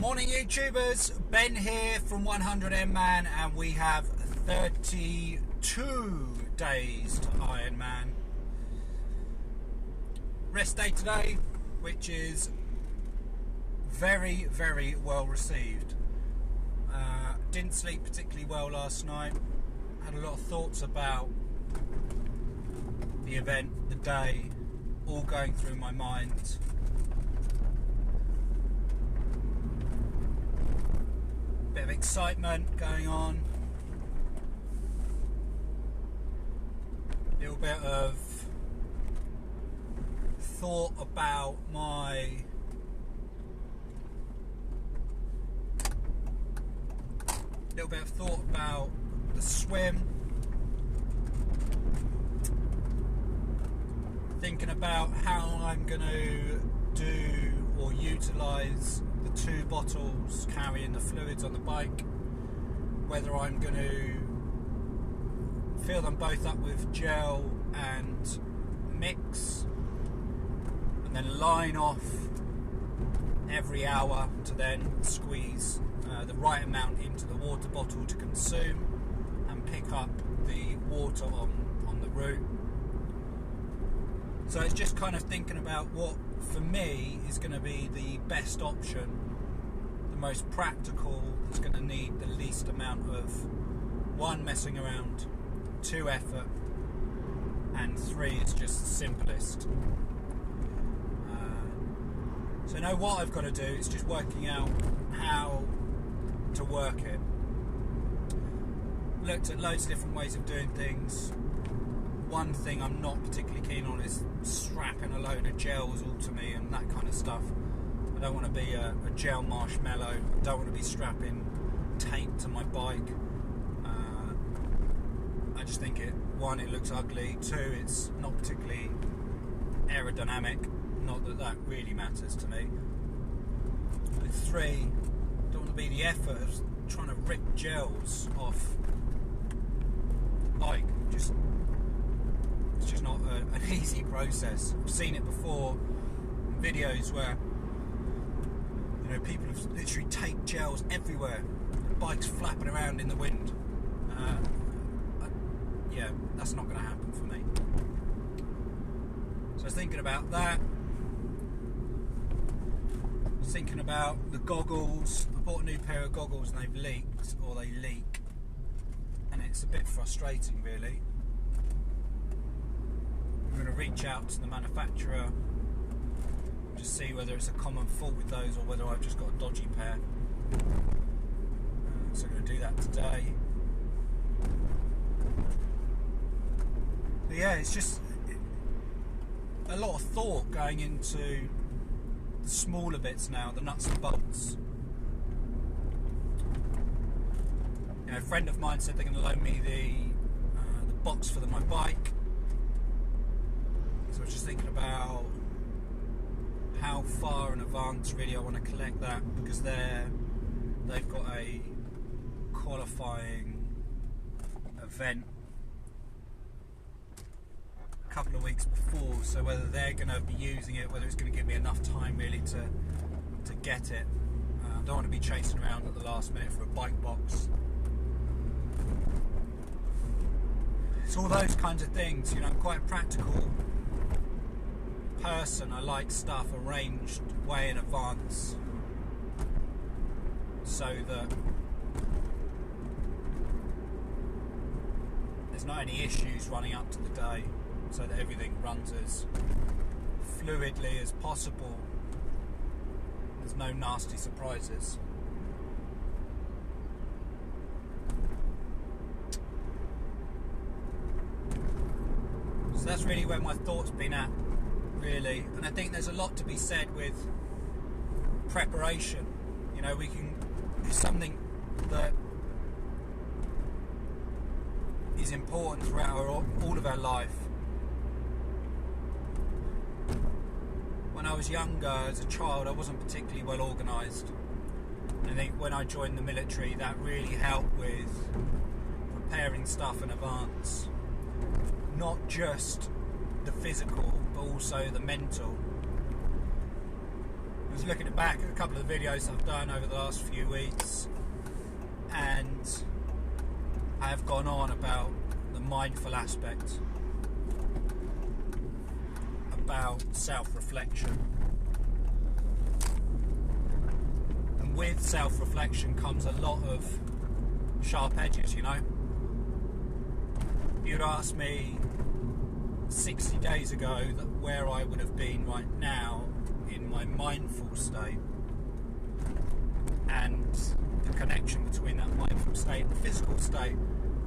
Morning YouTubers, Ben here from 100Man, and we have 32 days to Ironman. Rest day today, which is very, very well received. Didn't sleep particularly well last night. Had a lot of thoughts about the event, the day, all going through my mind. Bit of excitement going on. A little bit of thought about the swim. Thinking about how I'm going to do or utilise the 2 bottles carrying the fluids on the bike, whether I'm going to fill them both up with gel and mix and then line off every hour to then squeeze the right amount into the water bottle to consume and pick up the water on the route. So it's just kind of thinking about what for me is going to be the best option, the most practical, that's going to need the least amount of 1, messing around, 2, effort, and 3 is just the simplest. So now what I've got to do is just working out how to work it. Looked at loads of different ways of doing things. One thing I'm not particularly keen on is strapping a load of gels all to me and that kind of stuff. I don't want to be a gel marshmallow. I don't want to be strapping tape to my bike. I just think it looks ugly. 2, it's not particularly aerodynamic. Not that that really matters to me. With 3, don't want to be the effort of trying to rip gels off bike. It's just not an easy process. I've seen it before in videos where people have literally taped gels everywhere, bikes flapping around in the wind. Yeah, that's not going to happen for me. So I was thinking about that. I was thinking about the goggles. I bought a new pair of goggles and they've leaked, or they leak, and it's a bit frustrating really. I'm going to reach out to the manufacturer, just see whether it's a common fault with those or whether I've just got a dodgy pair. So I'm going to do that today. But yeah, it's just a lot of thought going into the smaller bits now, the nuts and bolts. A friend of mine said they're going to loan me the box for my bike. So I was just thinking about how far in advance really I want to collect that, because they've got a qualifying event a couple of weeks before, so whether they're going to be using it, whether it's going to give me enough time really to get it. I don't want to be chasing around at the last minute for a bike box. It's all those kinds of things. I'm quite a practical person. I like stuff arranged way in advance so that there's not any issues running up to the day, so that everything runs as fluidly as possible. There's no nasty surprises. So that's really where my thoughts been at, really. And I think there's a lot to be said with preparation. We can do something that is important throughout all of our life. When I was younger, as a child, I wasn't particularly well organised. And I think when I joined the military, that really helped with preparing stuff in advance. Not just the physical, but also the mental. I was looking back at a couple of the videos I've done over the last few weeks, and I have gone on about the mindful aspect, about self-reflection. And with self-reflection comes a lot of sharp edges, you know. You'd ask me 60 days ago that where I would have been right now in my mindful state, and the connection between that mindful state and the physical state,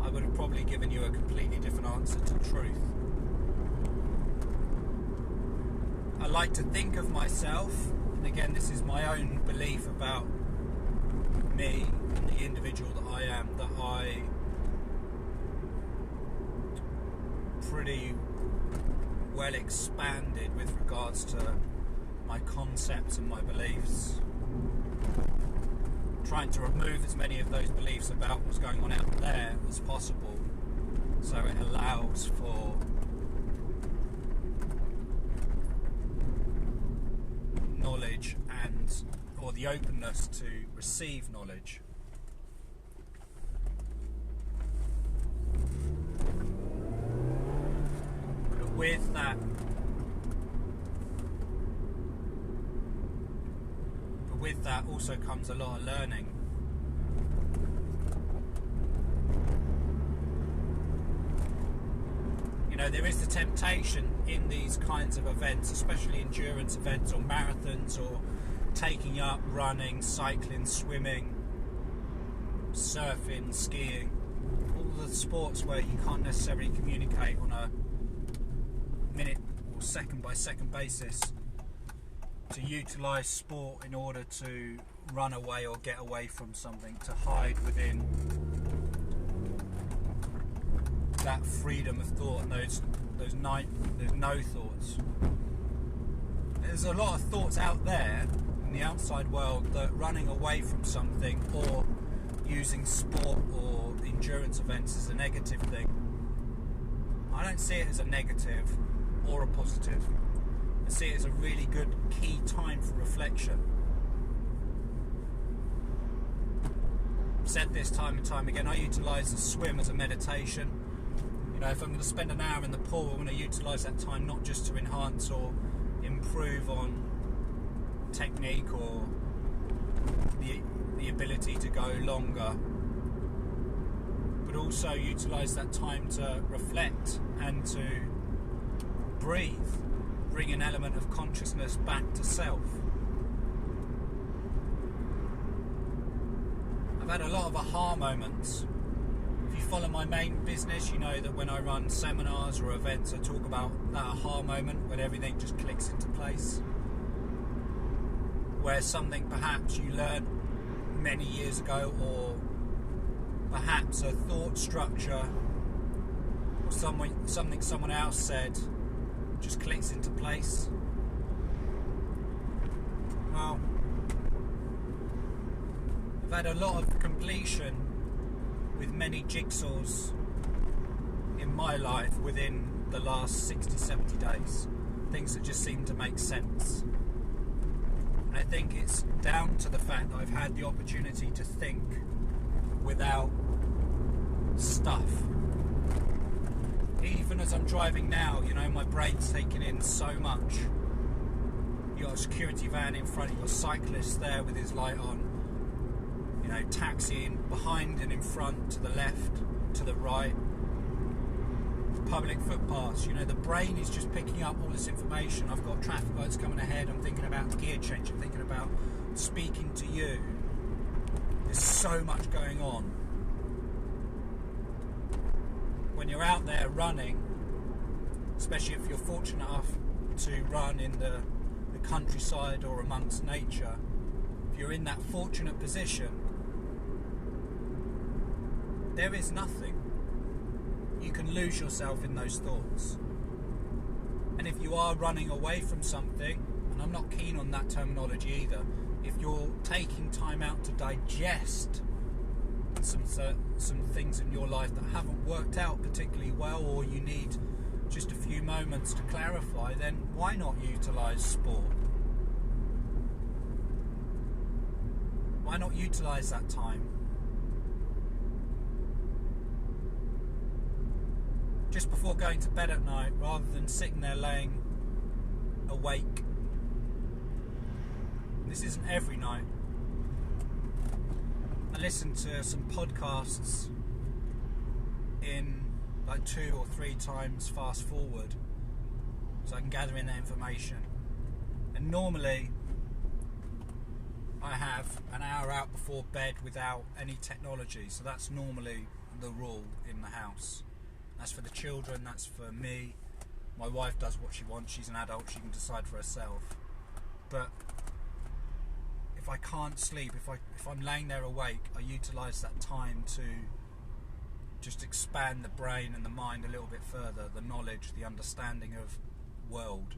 I would have probably given you a completely different answer to truth. I like to think of myself, and again this is my own belief about me and the individual that I am, that I pretty well expanded with regards to my concepts and my beliefs, trying to remove as many of those beliefs about what's going on out there as possible, so it allows for knowledge or the openness to receive knowledge. But with that also comes a lot of learning. You know, there is the temptation in these kinds of events, especially endurance events or marathons, or taking up running, cycling, swimming, surfing, skiing, all the sports where you can't necessarily communicate on a minute or second by second basis, to utilise sport in order to run away or get away from something, to hide within that freedom of thought and those no thoughts. There's a lot of thoughts out there in the outside world that running away from something or using sport or endurance events is a negative thing. I don't see it as a negative or a positive. I see it as a really good key time for reflection. I've said this time and time again, I utilise the swim as a meditation. You know, if I'm going to spend an hour in the pool, I'm going to utilise that time not just to enhance or improve on technique or the ability to go longer, but also utilise that time to reflect and to breathe, bring an element of consciousness back to self. I've had a lot of aha moments. If you follow my main business, you know that when I run seminars or events, I talk about that aha moment when everything just clicks into place, where something perhaps you learned many years ago, or perhaps a thought structure or something someone else said just clicks into place. Well, I've had a lot of completion with many jigsaws in my life within the last 60-70 days. Things that just seem to make sense. And I think it's down to the fact that I've had the opportunity to think without stuff. Even as I'm driving now, you know, my brain's taking in so much. You've got a security van in front, you've got a cyclist there with his light on, you know, taxiing behind and in front, to the left, to the right, public footpaths. You know, the brain is just picking up all this information. I've got traffic lights coming ahead, I'm thinking about the gear change, I'm thinking about speaking to you. There's so much going on. When you're out there running, especially if you're fortunate enough to run in the countryside or amongst nature, if you're in that fortunate position, there is nothing. You can lose yourself in those thoughts. And if you are running away from something, and I'm not keen on that terminology either, if you're taking time out to digest some things in your life that haven't worked out particularly well, or you need just a few moments to clarify, then why not utilise sport? why not utilise that time? Just before going to bed at night, rather than sitting there laying awake. This isn't every night. I listen to some podcasts in like 2 or 3 times fast forward, so I can gather in that information. And normally I have an hour out before bed without any technology, so that's normally the rule in the house. That's for the children, that's for me. My wife does what she wants, she's an adult, she can decide for herself. But if I can't sleep, if I'm laying there awake, I utilise that time to just expand the brain and the mind a little bit further, the knowledge, the understanding of world.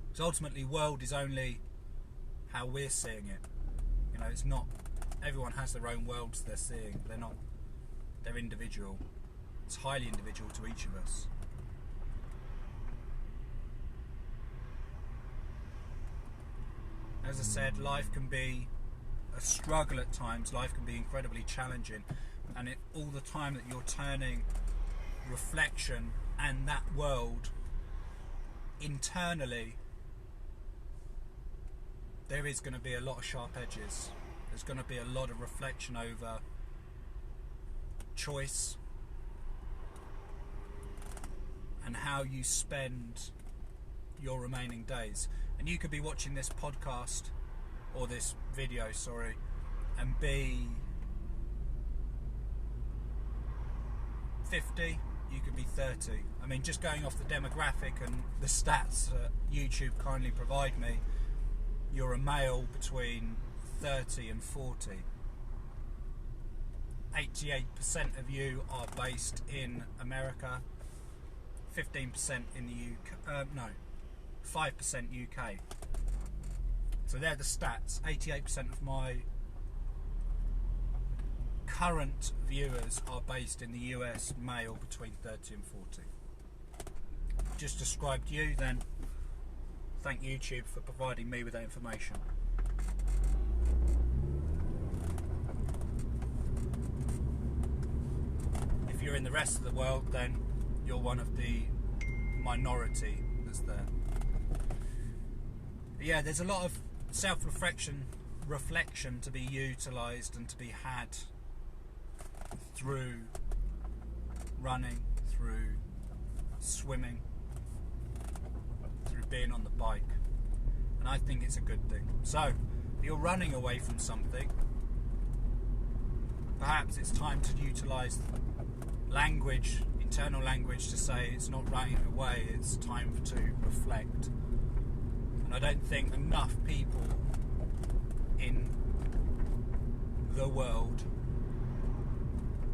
Because ultimately world is only how we're seeing it. You know, it's not, everyone has their own worlds they're seeing, they're individual. It's highly individual to each of us. As I said, life can be a struggle at times, life can be incredibly challenging, and all the time that you're turning reflection and that world internally, there is going to be a lot of sharp edges. There's going to be a lot of reflection over choice and how you spend your remaining days. And you could be watching this podcast or this video, sorry, and be 50, you could be 30. I mean, just going off the demographic and the stats that YouTube kindly provide me, you're a male between 30 and 40. 88% of you are based in America, 15% in the UK, 5% UK. So they're the stats. 88% of my current viewers are based in the US, male between 30 and 40. Just described you, then thank YouTube for providing me with that information. If you're in the rest of the world, then you're one of the minority that's there. Yeah, there's a lot of self-reflection to be utilised and to be had through running, through swimming, through being on the bike, and I think it's a good thing. So, if you're running away from something, perhaps it's time to utilise language, internal language, to say it's not running away, it's time to reflect. And I don't think enough people in the world,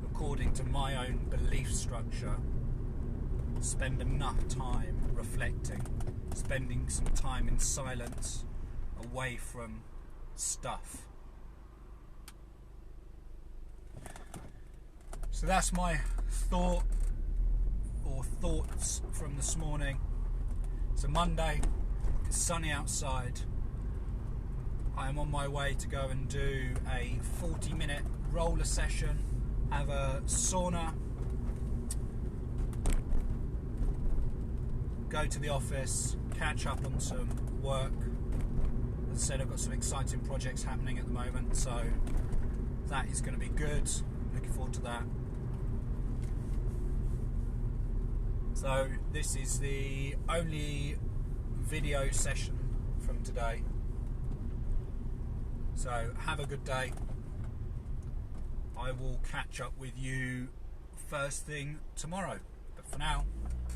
according to my own belief structure, spend enough time reflecting, spending some time in silence, away from stuff. So that's my thought, or thoughts from this morning. It's a Monday, it's sunny outside. I am on my way to go and do a 40-minute roller session, have a sauna, go to the office, catch up on some work. As I said, I've got some exciting projects happening at the moment, so that is going to be good. Looking forward to that. So this is the only video session from today. So have a good day. I will catch up with you first thing tomorrow. But for now,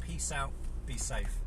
peace out, be safe.